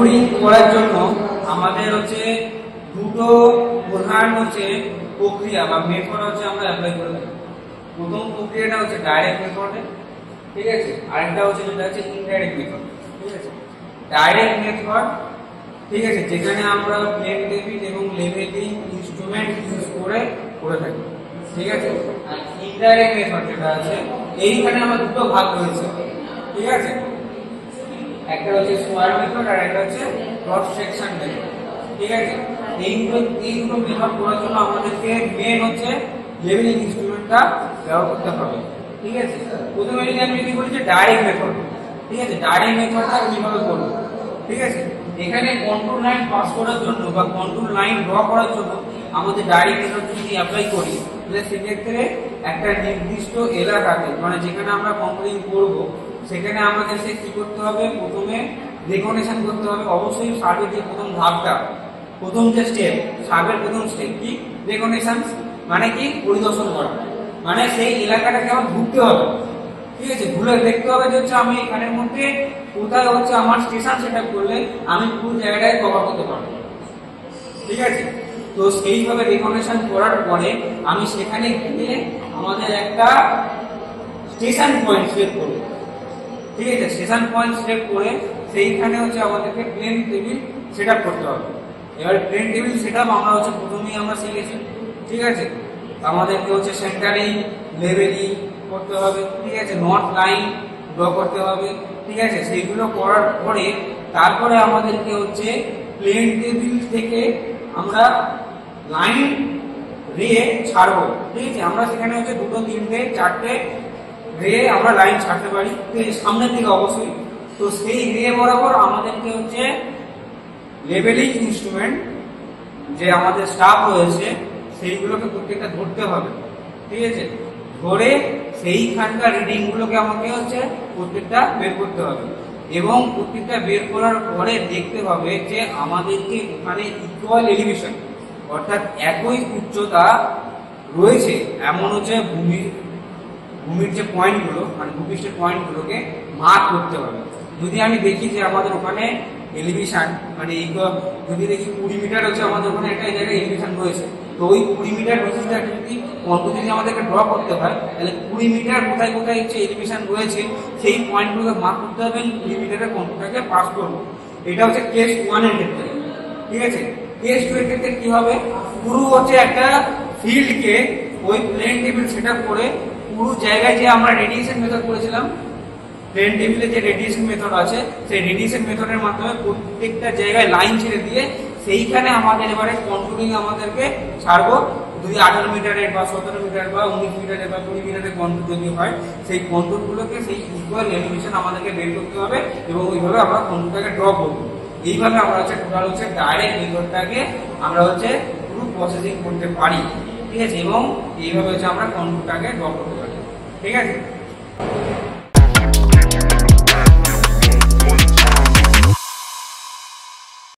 Controlling করার জন্য আমাদের হচ্ছে দুটো প্রধান হচ্ছে প্রক্রিয়া বা মেথড হচ্ছে আমরা অ্যাপ্লাই করে থাকি। প্রথম প্রক্রিয়াটা হচ্ছে ডাইরেক্ট মেথডে, ঠিক আছে, আরেকটা হচ্ছে যেটা হচ্ছে ইনডাইরেক্ট মেথড। ঠিক আছে, ডাইরেক্ট মেথড, ঠিক আছে, যেখানে আমরা প্লেন টেবিল এবং লেভেলিং ইনস্ট্রুমেন্ট ইউজ করে থাকি। ঠিক আছে, আর ইনডাইরেক্ট মেথড যেটা আছে এইখানে আমার দুটো ভাগ রয়েছে। ঠিক আছে, একটা হচ্ছে স্কয়ার মেথড আর একটা হচ্ছে ক্রস সেকশন মেথড। ঠিক আছে, এই দুটো মেথড করার জন্য আমাদেরকে মেন হচ্ছে লেভেলিং ইনস্ট্রুমেন্টটা ব্যবহার করতে হবে। ঠিক আছে, প্রথমে আমি যদি বলি যে ডাইরেক্ট মেথড, ঠিক আছে, ডাইরেক্ট মেথডটা কিভাবে করব। ঠিক আছে, এখানে কন্ট্রোল লাইন পাস করার জন্য বা কন্ট্রোল লাইন ড্র করার জন্য আমাদের ডাইরেক্ট মেথড যদি অ্যাপ্লাই করি তাহলে সেক্ষেত্রে একটা নির্দিষ্ট এলাকাতে মানে যেখানে আমরা কন্ট্রোলিং করব সেখানে আমাদের কি করতে হবে, প্রথমে রেকগনিশন করতে হবে। অবশ্যই সার্ভের যে প্রথম ধাপটা, প্রথম যে স্টেপ, সার্ভের প্রথম স্টেপ কি, রেকগনিশন, মানে কি পরিদর্শন করা, মানে সেই এলাকাটাকে আমার ঘুরতে হবে। ঠিক আছে, ঘুরে দেখতে হবে যে হচ্ছে আমি এখানের মধ্যে কোথায় হচ্ছে আমার স্টেশন সেটআপ করলে আমি পুরো জায়গাটায় কভার করতে পারবো। ঠিক আছে, তো সেইভাবে রেকগনিশন করার পরে আমি সেখানে গিয়ে আমাদের একটা স্টেশন পয়েন্ট সিলেক্ট করব। ঠিক আছে, স্টেশন পয়েন্ট সিলেক্ট করে সেইখানে হচ্ছে আমাদেরকে প্লেন টেবিল সেটআপ করতে হবে। এবার প্লেন টেবিল সেটআপ আমরা হচ্ছে প্রথমেই আমরা শিখেছি। ঠিক আছে, আমাদেরকে হচ্ছে সেন্টারিং, লেভেলিং করতে হবে। ঠিক আছে, নট লাইন ড্র করতে হবে। ঠিক আছে, সেইগুলো করার পরে তারপরে আমাদেরকে হচ্ছে প্লেন টেবিল থেকে আমরা লাইন রে ছাড়বো। ঠিক আছে, আমরা সেখানে হচ্ছে দুটো, তিনটে, চারটে রে আমরা লাইন ছাড়তে পারি সামনের দিকে অবশ্যই। তো সেই রে বরাবর আমাদেরকে হচ্ছে লেভেলিং ইনস্ট্রুমেন্ট যে আমাদের স্টাফ রয়েছে সেইগুলোকে প্রত্যেকটা ধরতে হবে। ঠিক আছে, ধরে সেইখানকার রিডিং গুলোকে আমাকে হচ্ছে প্রত্যেকটা বের করতে হবে এবং প্রত্যেকটা বের করার পরে দেখতে হবে যে আমাদেরকে ওখানে ইকুয়াল এলিভেশন অর্থাৎ একই উচ্চতা রয়েছে এমন হচ্ছে ভূমির যে পয়েন্টগুলো মানে ভূপৃষ্ঠের পয়েন্টগুলোকে মার্ক করতে হবে। যদি আমি দেখি যে আমাদের ওখানে এলিভেশন মানে যদি দেখি 20 মিটার হচ্ছে আমাদের ওখানে একটা জায়গায় এলিভেশন রয়েছে, তো ওই 20 মিটার বিশিষ্ট যদি কন্ট্রোল যদি আমাদেরকে ড্র করতে হয় তাহলে 20 মিটার কোথায় কোথায় হচ্ছে এলিভেশন রয়েছে সেই পয়েন্টগুলোকে মার্ক করতে হবে, 20 মিটারের কন্ট্রোলটাকে পাস করবো। এটা হচ্ছে কেস 1 এর ক্ষেত্রে। ঠিক আছে, কেস 2 এর ক্ষেত্রে কি হবে, পুরো হচ্ছে একটা ফিল্ডকে ওই প্লেন টেবিল সেটআপ করে পুরো জায়গায় যে আমরা রেডিয়েশন মেথড করেছিলাম, প্লেন টেবিলে যে রেডিয়েশন মেথড আছে সেই রেডিয়েশন মেথডের মাধ্যমে প্রত্যেকটা জায়গায় লাইন ছেড়ে দিয়ে সেইখানে আমাদের এবারে কন্ট্রোলিং আমাদেরকে ছাড়বো। যদি 18 মিটারের বা 17 মিটার বা 19 মিটারের বা 20 মিটারের কন্ট্রোল যদি হয় সেই কন্ট্রোলগুলোকে সেই ইকুয়াল এলিভেশন আমাদেরকে বের করতে হবে এবং ওইভাবে আমরা কন্ট্রোলটাকে ড্র করবো। এইভাবে আমরা হচ্ছে টোটাল হচ্ছে ডাইরেক্ট মেথডটাকে আমরা হচ্ছে পুরো প্রসেসিং করতে পারি। ঠিক আছে, এবং এইভাবে হচ্ছে আমরা কন্ট্রোলটাকে ড্র করতে পারি। ঠিক আছে।